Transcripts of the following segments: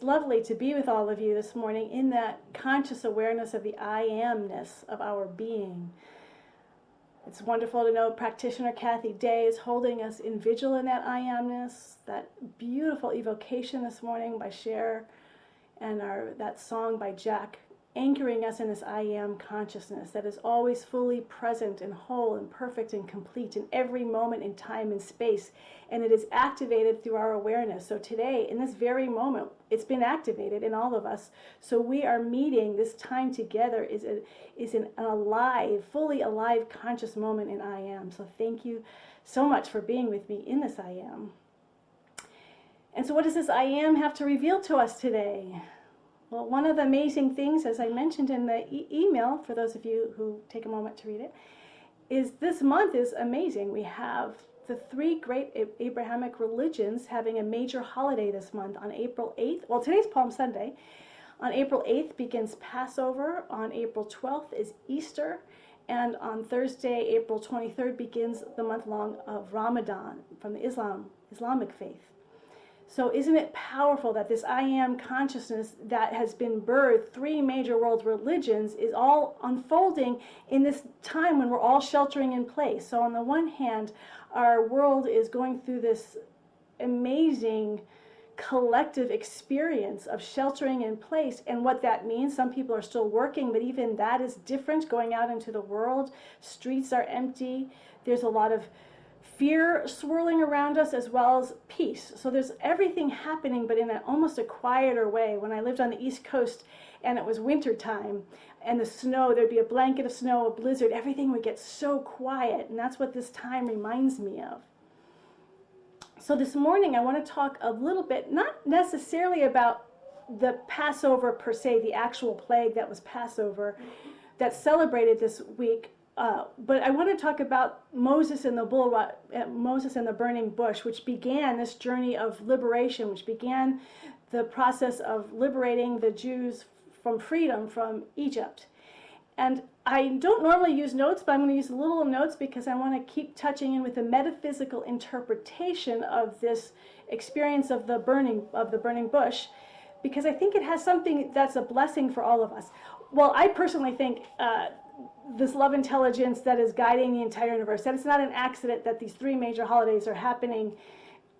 lovely to be with all of you this morning in that conscious awareness of the I amness of our being. It's wonderful to know practitioner Kathy Day is holding us in vigil in that I amness, that beautiful evocation this morning by Cher, and that song by Jack, anchoring us in this I am consciousness that is always fully present and whole and perfect and complete in every moment in time and space, and it is activated through our awareness. So today, in this very moment, it's been activated in all of us. So we are meeting this time together is an alive, fully alive, conscious moment in I am. So thank you so much for being with me in this I am. And so what does this I am have to reveal to us today? Well, one of the amazing things, as I mentioned in the email, for those of you who take a moment to read it, is this month is amazing. We have the three great Abrahamic religions having a major holiday this month on April 8th. Well, today's Palm Sunday. On April 8th begins Passover. On April 12th is Easter. And on Thursday, April 23rd, begins the month-long of Ramadan from the Islamic faith. So isn't it powerful that this I am consciousness that has been birthed, three major world religions, is all unfolding in this time when we're all sheltering in place. So on the one hand, our world is going through this amazing collective experience of sheltering in place, and what that means. Some people are still working, but even that is different going out into the world. Streets are empty. There's a lot of fear swirling around us as well as peace. So there's everything happening, but in almost a quieter way. When I lived on the East Coast and it was winter time and the snow, there'd be a blanket of snow, a blizzard, everything would get so quiet. And that's what this time reminds me of. So this morning I want to talk a little bit, not necessarily about the Passover per se, the actual plague that was Passover that's celebrated this week, but I want to talk about Moses and the burning bush, which began this journey of liberation, which began the process of liberating the Jews from freedom from Egypt. And I don't normally use notes, but I'm going to use a little notes because I want to keep touching in with the metaphysical interpretation of this experience of the burning bush, because I think it has something that's a blessing for all of us. Well, I personally think this love intelligence that is guiding the entire universe, that it's not an accident that these three major holidays are happening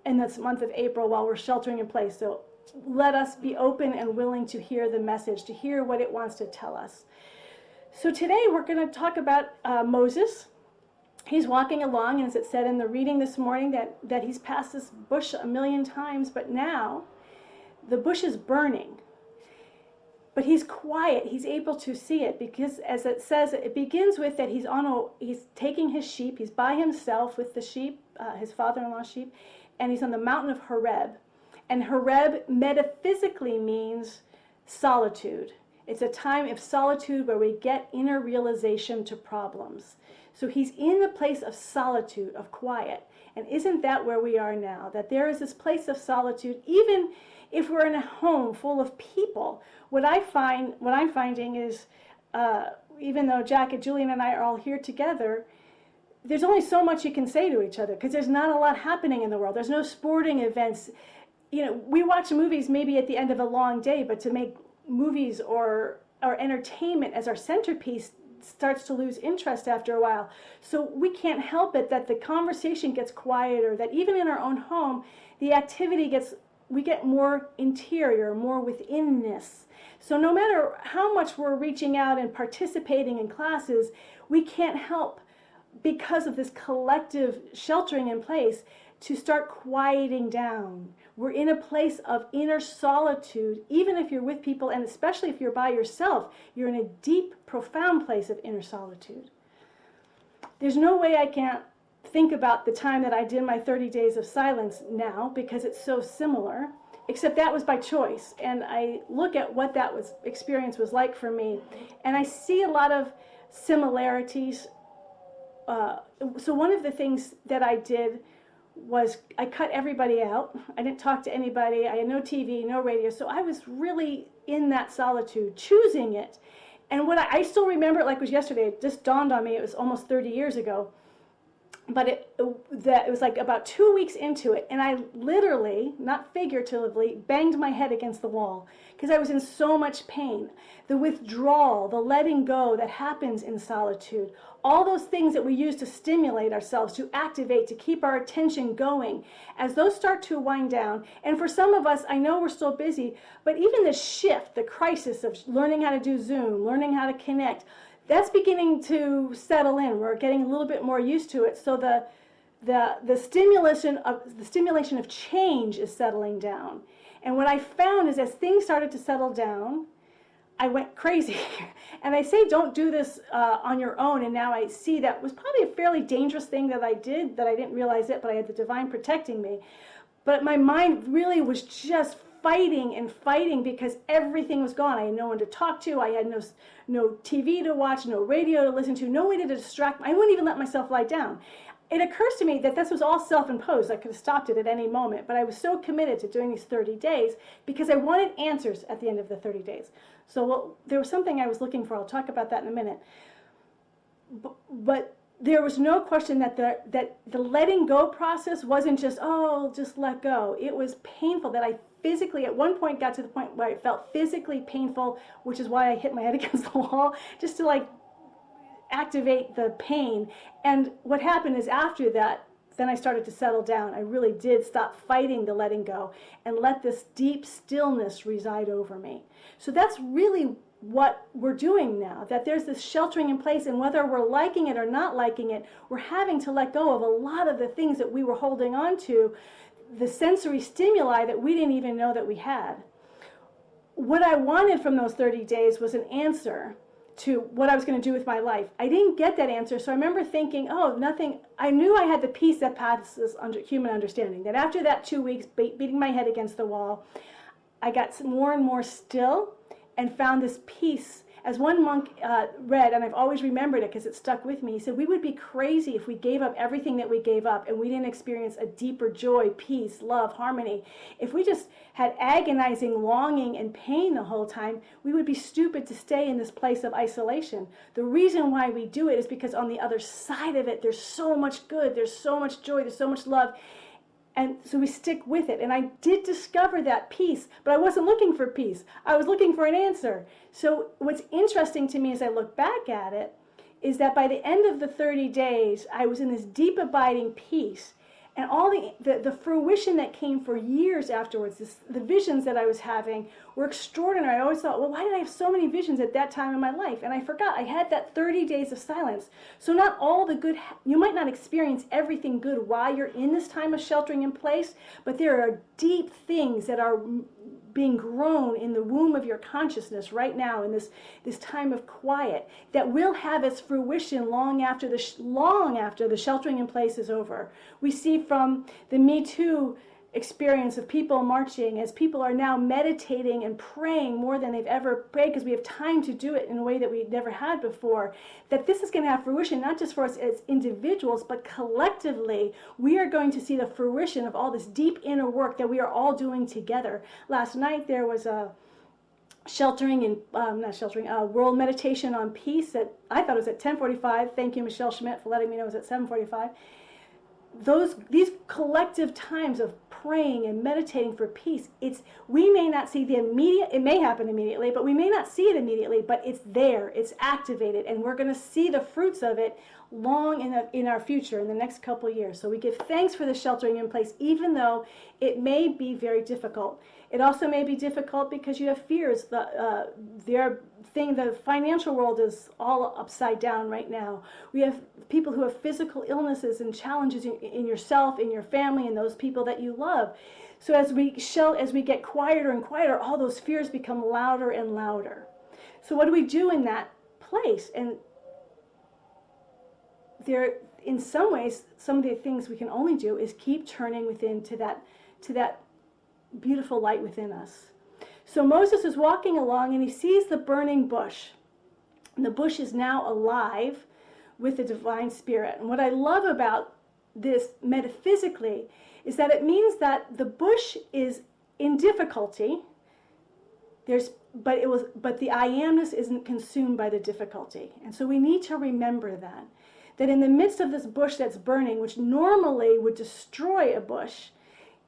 in this month of April while we're sheltering in place. So let us be open and willing to hear the message, to hear what it wants to tell us. So today we're going to talk about Moses. He's walking along, and as it said in the reading this morning, that he's passed this bush 1,000,000 times, but now the bush is burning. But he's quiet. He's able to see it because, as it says, it begins with that he's taking his sheep. He's by himself with the sheep, his father-in-law's sheep, and he's on the mountain of Horeb. And Horeb metaphysically means solitude. It's a time of solitude where we get inner realization to problems. So he's in a place of solitude, of quiet. And isn't that where we are now? That there is this place of solitude, even if we're in a home full of people. What I'm finding is, even though Jack and Julian and I are all here together, there's only so much you can say to each other because there's not a lot happening in the world. There's no sporting events. You know, we watch movies maybe at the end of a long day, but to make movies or entertainment as our centerpiece starts to lose interest after a while. So we can't help it that the conversation gets quieter, that even in our own home, the activity we get more interior, more withinness. So no matter how much we're reaching out and participating in classes, we can't help, because of this collective sheltering in place, to start quieting down. We're in a place of inner solitude, even if you're with people, and especially if you're by yourself, you're in a deep, profound place of inner solitude. There's no way I can't think about the time that I did my 30 days of silence now, because it's so similar, except that was by choice. And I look at what that experience was like for me, and I see a lot of similarities. So one of the things that I did was I cut everybody out. I didn't talk to anybody. I had no TV, no radio. So I was really in that solitude, choosing it. And what I still remember it like it was yesterday. It just dawned on me. It was almost 30 years ago. but it was like about 2 weeks into it, and I literally, not figuratively, banged my head against the wall because I was in so much pain. The withdrawal, the letting go that happens in solitude, all those things that we use to stimulate ourselves, to activate, to keep our attention going, as those start to wind down, and for some of us, I know we're still busy, but even the shift, the crisis of learning how to do Zoom, learning how to connect, that's beginning to settle in. We're getting a little bit more used to it. So the stimulation of change is settling down. And what I found is as things started to settle down, I went crazy. And I say don't do this on your own. And now I see that was probably a fairly dangerous thing that I did, that I didn't realize it, but I had the divine protecting me. But my mind really was just fighting and fighting because everything was gone. I had no one to talk to. I had no TV to watch, no radio to listen to, no way to distract me. I wouldn't even let myself lie down. It occurs to me that this was all self-imposed. I could have stopped it at any moment, but I was so committed to doing these 30 days because I wanted answers at the end of the 30 days. So there was something I was looking for. I'll talk about that in a minute. But there was no question that the letting go process wasn't just, oh, just let go. It was painful that I physically, at one point, got to the point where it felt physically painful, which is why I hit my head against the wall, just to like activate the pain. And what happened is after that, then I started to settle down. I really did stop fighting the letting go and let this deep stillness reside over me. So that's really what we're doing now, that there's this sheltering in place, and whether we're liking it or not liking it, we're having to let go of a lot of the things that we were holding on to, the sensory stimuli that we didn't even know that we had. What I wanted from those 30 days was an answer to what I was going to do with my life. I didn't get that answer, so I remember thinking, oh, nothing. I knew I had the peace that passes human understanding, that after that 2 weeks beating my head against the wall, I got more and more still and found this peace. As one monk read, and I've always remembered it because it stuck with me, he said, we would be crazy if we gave up everything that we gave up and we didn't experience a deeper joy, peace, love, harmony. If we just had agonizing longing and pain the whole time, we would be stupid to stay in this place of isolation. The reason why we do it is because on the other side of it, there's so much good, there's so much joy, there's so much love. And so we stick with it. And I did discover that peace, but I wasn't looking for peace. I was looking for an answer. So what's interesting to me as I look back at it is that by the end of the 30 days, I was in this deep abiding peace. And all the fruition that came for years afterwards, the visions that I was having were extraordinary. I always thought, well, why did I have so many visions at that time in my life? And I forgot, I had that 30 days of silence. So not all the good, you might not experience everything good while you're in this time of sheltering in place, but there are deep things that are being grown in the womb of your consciousness right now in this time of quiet that will have its fruition long after the sheltering in place is over. We see from the Me Too experience of people marching, as people are now meditating and praying more than they've ever prayed because we have time to do it in a way that we never had before, that this is going to have fruition not just for us as individuals, but collectively we are going to see the fruition of all this deep inner work that we are all doing together. Last night there was a world meditation on peace that I thought it was at 10:45. Thank you, Michelle Schmidt, for letting me know it was at 7:45. These collective times of praying and meditating for peace, we may not see the immediate, it may happen immediately, but we may not see it immediately, but it's there, it's activated, and we're going to see the fruits of it long in our future, in the next couple of years. So we give thanks for the sheltering in place, even though it may be very difficult. It also may be difficult because you have fears. The financial world is all upside down right now. We have people who have physical illnesses and challenges in yourself, in your family, and those people that you love. So as we get quieter and quieter, all those fears become louder and louder. So what do we do in that place? And there, in some ways, some of the things we can only do is keep turning within to that beautiful light within us. So Moses is walking along and he sees the burning bush. And the bush is now alive with the divine spirit. And what I love about this metaphysically is that it means that the bush is in difficulty. But the I amness isn't consumed by the difficulty. And so we need to remember that that in the midst of this bush that's burning, which normally would destroy a bush,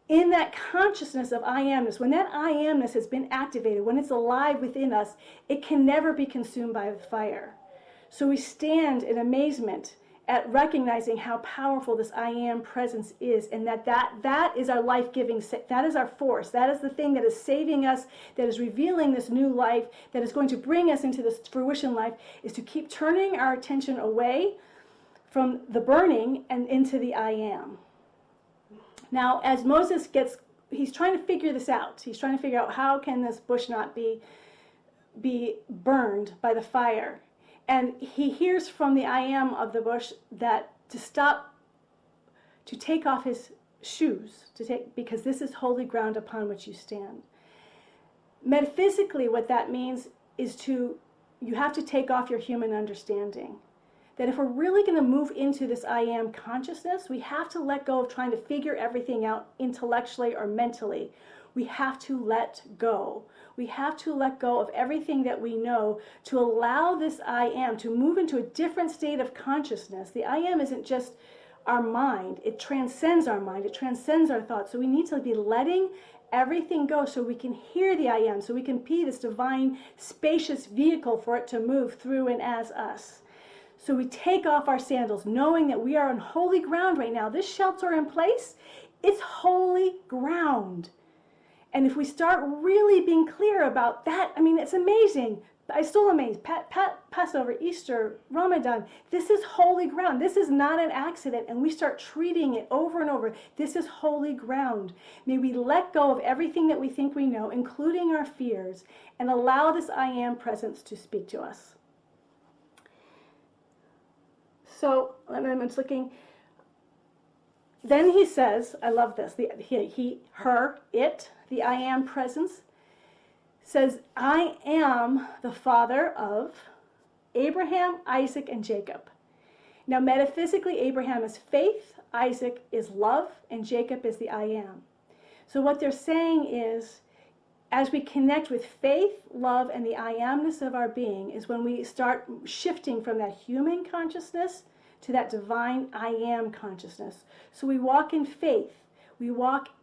in that consciousness of I amness, when that I amness has been activated, when it's alive within us, it can never be consumed by the fire. So we stand in amazement at recognizing how powerful this I am presence is, and that is our life-giving, that is our force, that is the thing that is saving us, that is revealing this new life, that is going to bring us into this fruition life, is to keep turning our attention away from the burning and into the I am. Now, as Moses he's trying to figure this out. He's trying to figure out how can this bush not be burned by the fire. And he hears from the I am of the bush that to take off his shoes, because this is holy ground upon which you stand. Metaphysically, what that means is you have to take off your human understanding. That if we're really going to move into this I am consciousness, we have to let go of trying to figure everything out intellectually or mentally. We have to let go. We have to let go of everything that we know to allow this I am to move into a different state of consciousness. The I am isn't just our mind. It transcends our mind. It transcends our thoughts. So we need to be letting everything go so we can hear the I am, so we can be this divine, spacious vehicle for it to move through and as us. So we take off our sandals, knowing that we are on holy ground right now. This shelter in place, it's holy ground. And if we start really being clear about that, I mean, it's amazing. I'm still amazed. Passover, Easter, Ramadan, this is holy ground. This is not an accident. And we start treating it over and over. This is holy ground. May we let go of everything that we think we know, including our fears, and allow this I am presence to speak to us. So, I'm just looking. Then he says, I love this, the I am presence, says, I am the father of Abraham, Isaac, and Jacob. Now, metaphysically, Abraham is faith, Isaac is love, and Jacob is the I am. So what they're saying is, as we connect with faith, love, and the I amness of our being, is when we start shifting from that human consciousness to that divine I am consciousness. So we walk in faith.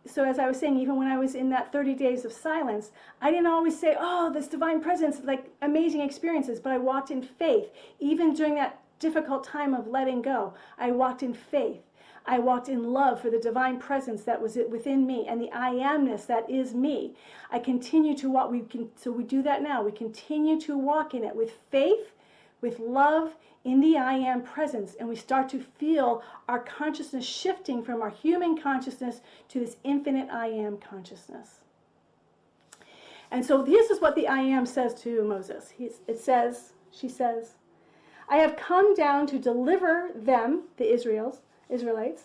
So as I was saying, even when I was in that 30 days of silence, I didn't always say, oh, this divine presence, like amazing experiences, but I walked in faith. Even during that difficult time of letting go, I walked in faith. I walked in love for the divine presence that was within me and the I amness that is me. I continue to walk, so we do that now. We continue to walk in it with faith, with love, in the I am presence, and we start to feel our consciousness shifting from our human consciousness to this infinite I am consciousness. And so this is what the I am says to Moses. She says, I have come down to deliver them, the Israelites,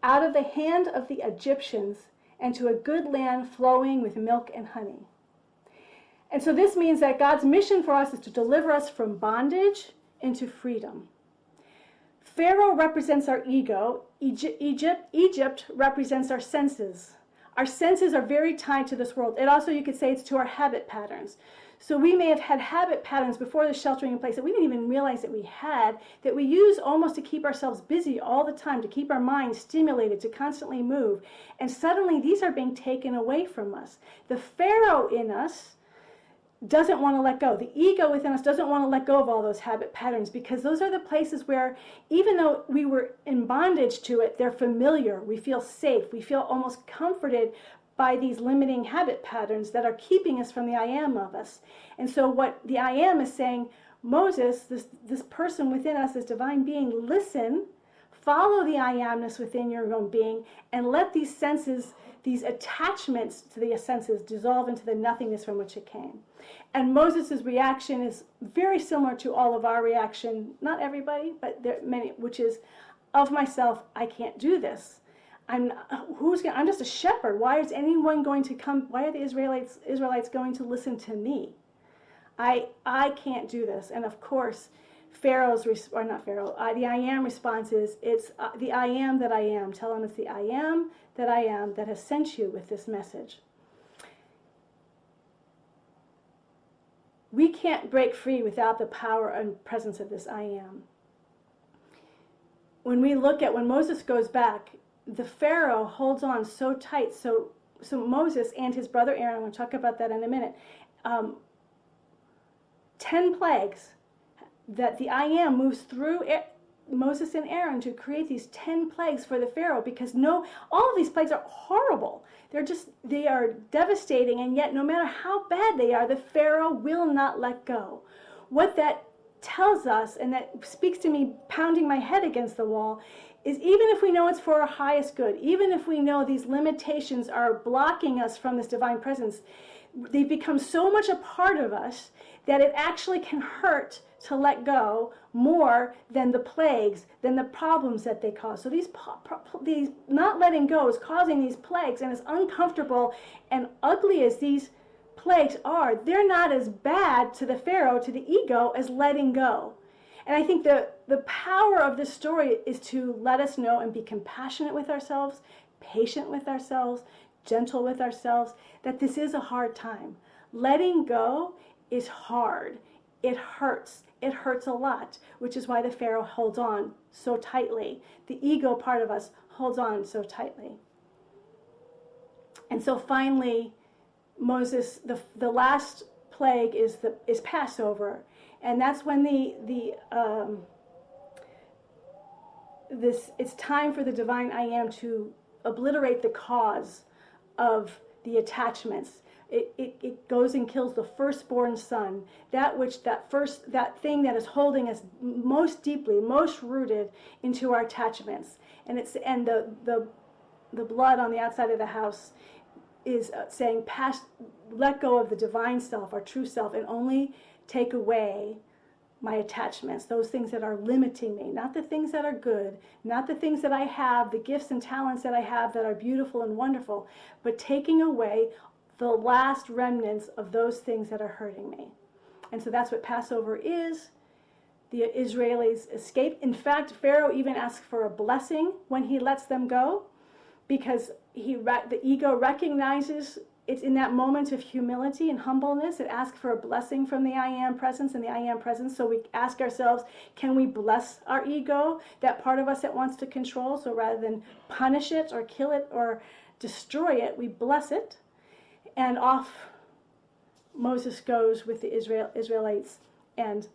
out of the hand of the Egyptians and to a good land flowing with milk and honey. And so this means that God's mission for us is to deliver us from bondage into freedom. Pharaoh represents our ego. Egypt represents our senses. Our senses are very tied to this world. And also you could say it's to our habit patterns. So we may have had habit patterns before the sheltering in place that we didn't even realize that we had, that we use almost to keep ourselves busy all the time, to keep our minds stimulated, to constantly move. And suddenly these are being taken away from us. The Pharaoh in us doesn't want to let go. The ego within us doesn't want to let go of all those habit patterns, because those are the places where, even though we were in bondage to it, they're familiar. We feel safe. We feel almost comforted by these limiting habit patterns that are keeping us from the I am of us. And so what the I am is saying, Moses, this person within us, this divine being, listen, follow the I amness within your own being, and let these senses, these attachments to the senses, dissolve into the nothingness from which it came. And Moses' reaction is very similar to all of our reaction, not everybody, but there are many, which is, of myself, I can't do this. I'm just a shepherd. Why is anyone going to come? Why are the Israelites going to listen to me? I can't do this. And of course, the I am response is, it's the I am that I am. Tell him it's the I am that has sent you with this message. We, We can't break free without the power and presence of this I am. when we look at when Moses goes back, the Pharaoh holds on so tight. So Moses and his brother Aaron, I'm going to talk about that in a minute, 10 plagues that the I Am moves through Moses and Aaron to create these 10 plagues for the Pharaoh, because all of these plagues are horrible. They are devastating, and yet no matter how bad they are, the Pharaoh will not let go. What that tells us, and that speaks to me pounding my head against the wall, is even if we know it's for our highest good, even if we know these limitations are blocking us from this divine presence, they've become so much a part of us that it actually can hurt to let go more than the plagues, than the problems that they cause. So these not letting go is causing these plagues, and as uncomfortable and ugly as these plagues are, they're not as bad to the Pharaoh, to the ego, as letting go. And I think the power of this story is to let us know and be compassionate with ourselves, patient with ourselves, gentle with ourselves, that this is a hard time. Letting go is hard. It hurts. It hurts a lot, which is why the Pharaoh holds on so tightly. The ego part of us holds on so tightly. And so finally, Moses, the last plague is Passover, and that's when it's time for the divine I Am to obliterate the cause of the attachments. It goes and kills the firstborn son, that thing that is holding us most deeply, most rooted into our attachments. And the blood on the outside of the house is saying, let go of the divine self, our true self, and only take away my attachments, those things that are limiting me, not the things that are good, not the things that I have, the gifts and talents that I have that are beautiful and wonderful, but taking away the last remnants of those things that are hurting me. And so that's what Passover is. The Israelis escape. In fact, Pharaoh even asks for a blessing when he lets them go, because the ego recognizes it's in that moment of humility and humbleness. It asks for a blessing from the I Am presence and the I Am presence. So we ask ourselves, can we bless our ego, that part of us that wants to control? So rather than punish it or kill it or destroy it, we bless it. And off Moses goes with the Israelites. And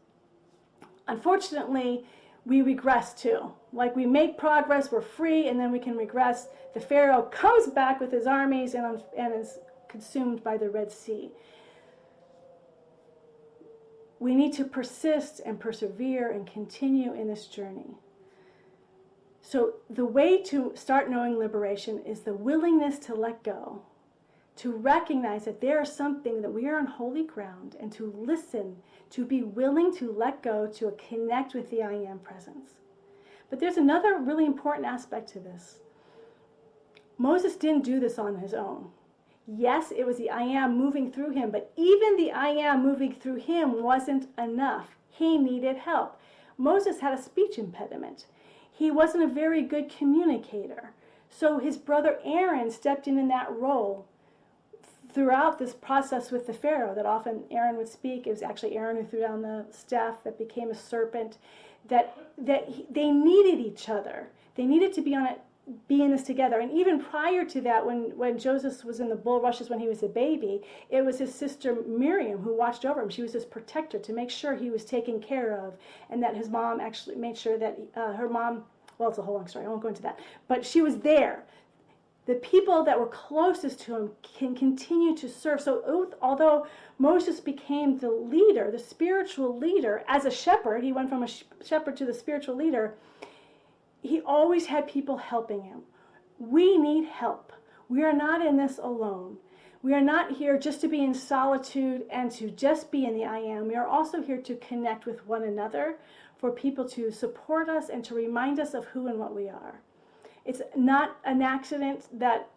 unfortunately, we regress too. Like, we make progress, we're free, and then we can regress. The Pharaoh comes back with his armies and is consumed by the Red Sea. We need to persist and persevere and continue in this journey. So the way to start knowing liberation is the willingness to let go, to recognize that there is something, that we are on holy ground, and to listen, to be willing to let go, to connect with the I Am presence. But there's another really important aspect to this. Moses didn't do this on his own. Yes, it was the I Am moving through him, but even the I Am moving through him wasn't enough. He needed help. Moses had a speech impediment. He wasn't a very good communicator. So his brother Aaron stepped in that role throughout this process with the Pharaoh, that often Aaron would speak. It was actually Aaron who threw down the staff that became a serpent, that they needed each other. They needed to be in this together. And even prior to that, when Joseph was in the bulrushes when he was a baby, it was his sister Miriam who watched over him. She was his protector, to make sure he was taken care of, and that his mom actually made sure that her mom, well, it's a whole long story, I won't go into that, but she was there. The people that were closest to him can continue to serve. So although Moses became the leader, the spiritual leader, as a shepherd, he went from a shepherd to the spiritual leader, he always had people helping him. We need help. We are not in this alone. We are not here just to be in solitude and to just be in the I Am. We are also here to connect with one another, for people to support us and to remind us of who and what we are. It's not an accident that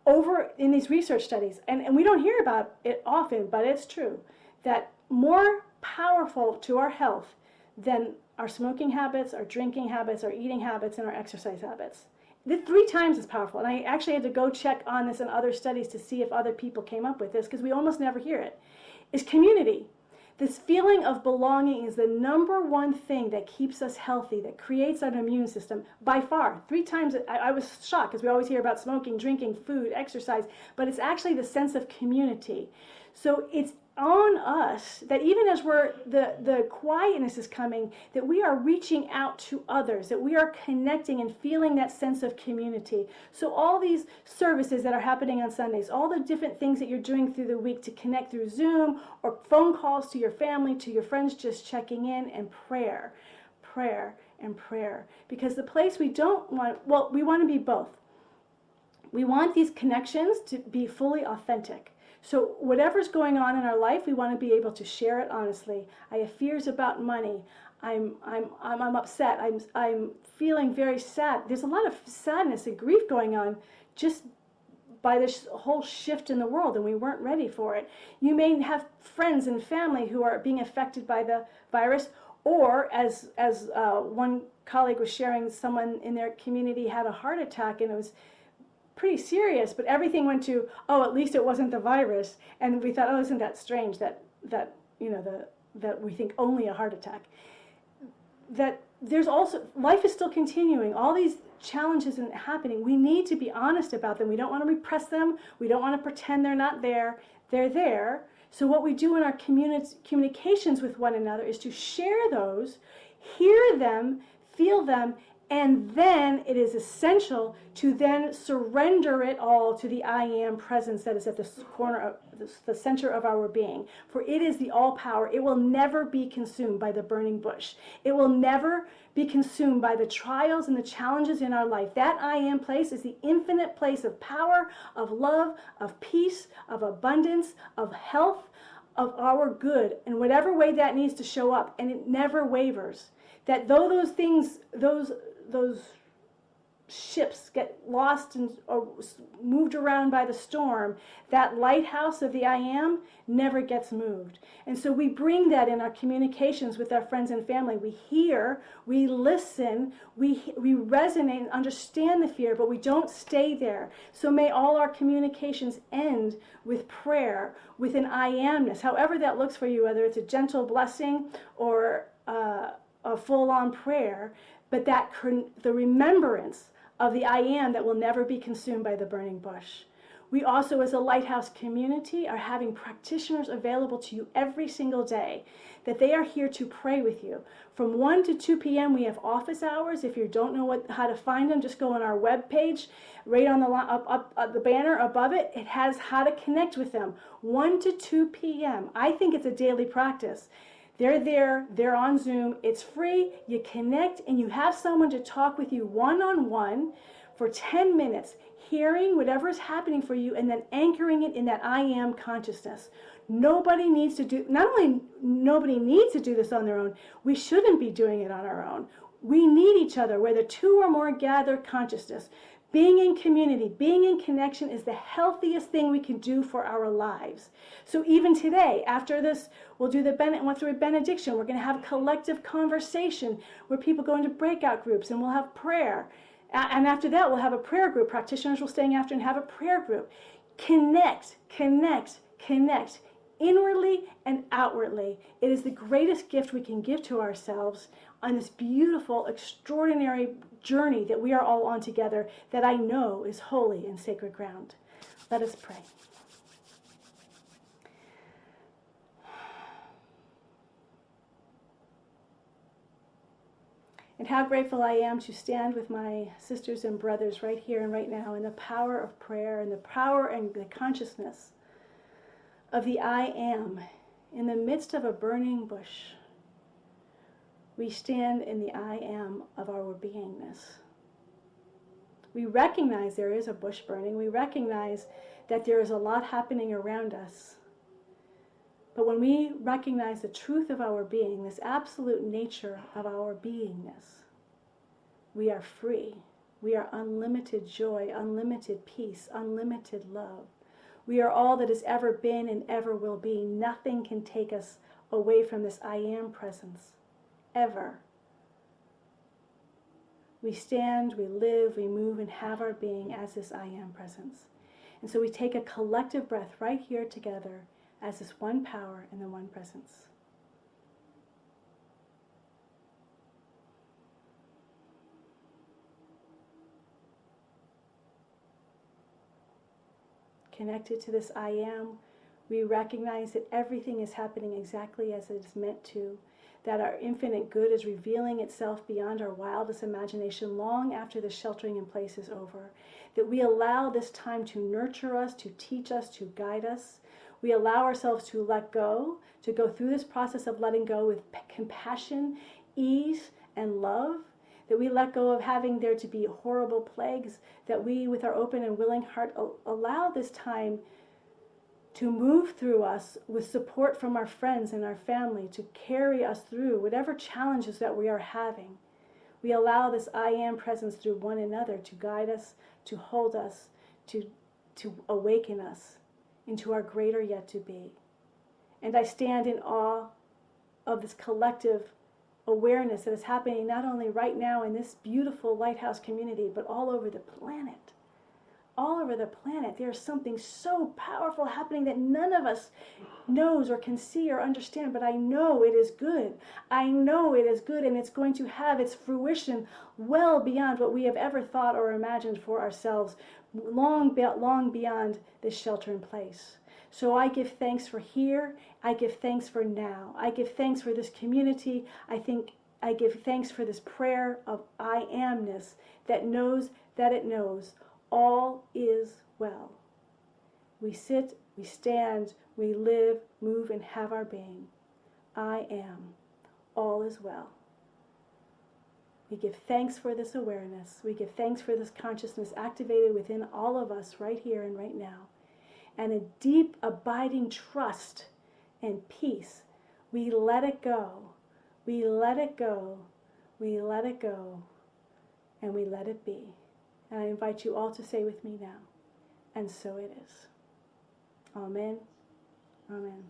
over in these research studies, and we don't hear about it often, but it's true, that more powerful to our health than our smoking habits, our drinking habits, our eating habits, and our exercise habits. 3 times as powerful. And I actually had to go check on this in other studies to see if other people came up with this, because we almost never hear it, is community. This feeling of belonging is the number one thing that keeps us healthy, that creates an immune system by far. 3 times, I was shocked because we always hear about smoking, drinking, food, exercise, but it's actually the sense of community. So it's on us that even as the quietness is coming, that we are reaching out to others, that we are connecting and feeling that sense of community. So all these services that are happening on Sundays, all the different things that you're doing through the week to connect through Zoom or phone calls to your family, to your friends, just checking in, and prayer, and prayer. Because the place we don't want, well, we want to be both. We want these connections to be fully authentic. So whatever's going on in our life, we want to be able to share it honestly. I have fears about money. I'm upset. I'm feeling very sad. There's a lot of sadness and grief going on just by this whole shift in the world, and we weren't ready for it. You may have friends and family who are being affected by the virus, or as one colleague was sharing, someone in their community had a heart attack, and it was pretty serious, but everything went to, oh, at least it wasn't the virus. And we thought, oh, isn't that strange that we think only a heart attack. That there's also, life is still continuing. All these challenges are happening. We need to be honest about them. We don't want to repress them. We don't want to pretend they're not there. They're there. So what we do in our communications with one another is to share those, hear them, feel them, and then it is essential to then surrender it all to the I am presence that is at the corner of the center of our being. For it is the all power. It will never be consumed by the burning bush. It will never be consumed by the trials and the challenges in our life. That I am place is the infinite place of power, of love, of peace, of abundance, of health, of our good, in whatever way that needs to show up. And it never wavers. That though those things, those ships get lost and or moved around by the storm, that lighthouse of the I am never gets moved. And so we bring that in our communications with our friends and family. We hear, we listen, we resonate and understand the fear, but we don't stay there. So may all our communications end with prayer, with an I amness, however that looks for you, whether it's a gentle blessing or a full-on prayer, but that the remembrance of the I am that will never be consumed by the burning bush. We also, as a Lighthouse community, are having practitioners available to you every single day, that they are here to pray with you. From 1 to 2 p.m. we have office hours. If you don't know how to find them, just go on our webpage. Right on the banner above it, it has how to connect with them. 1 to 2 p.m. I think it's a daily practice. They're there, they're on Zoom, it's free, you connect, and you have someone to talk with you one-on-one for 10 minutes, hearing whatever is happening for you and then anchoring it in that I am consciousness. Nobody needs to do, not only nobody needs to do this on their own, we shouldn't be doing it on our own. We need each other, where the two or more gather consciousness. Being in community, being in connection is the healthiest thing we can do for our lives. So even today, after this, we'll do the benediction. We're going to have a collective conversation where people go into breakout groups, and we'll have prayer. And after that, we'll have a prayer group. Practitioners will stay after and have a prayer group. Connect, connect, connect, inwardly and outwardly. It is the greatest gift we can give to ourselves on this beautiful, extraordinary journey that we are all on together, that I know is holy and sacred ground. Let us pray. And how grateful I am to stand with my sisters and brothers right here and right now in the power of prayer and the power and the consciousness of the I am in the midst of a burning bush. We stand in the I am of our beingness. We recognize there is a bush burning. We recognize that there is a lot happening around us. But when we recognize the truth of our being, this absolute nature of our beingness, we are free. We are unlimited joy, unlimited peace, unlimited love. We are all that has ever been and ever will be. Nothing can take us away from this I am presence, ever. We stand, we live, we move, and have our being as this I am presence. And so we take a collective breath right here together as this one power and the one presence. connected to this I am, we recognize that everything is happening exactly as it is meant to, that our infinite good is revealing itself beyond our wildest imagination long after the sheltering in place is over, that we allow this time to nurture us, to teach us, to guide us. We allow ourselves to let go, to go through this process of letting go with compassion, ease, and love, that we let go of having there to be horrible plagues, that we, with our open and willing heart, allow this time to move through us with support from our friends and our family to carry us through whatever challenges that we are having. We allow this I am presence through one another to guide us, to hold us, to awaken us into our greater yet to be. And I stand in awe of this collective awareness that is happening not only right now in this beautiful Lighthouse community, but all over the planet. All over the planet, there's something so powerful happening that none of us knows or can see or understand, but I know it is good. I know it is good, and it's going to have its fruition well beyond what we have ever thought or imagined for ourselves, long beyond this shelter in place. So I give thanks for here. I give thanks for now. I give thanks for this community. I give thanks for this prayer of I amness that knows that it knows all is well. We sit, we stand, we live, move, and have our being. I am. All is well. We give thanks for this awareness. We give thanks for this consciousness activated within all of us right here and right now. And a deep, abiding trust and peace. We let it go. We let it go. We let it go. And we let it be. And I invite you all to say with me now, and so it is. Amen. Amen.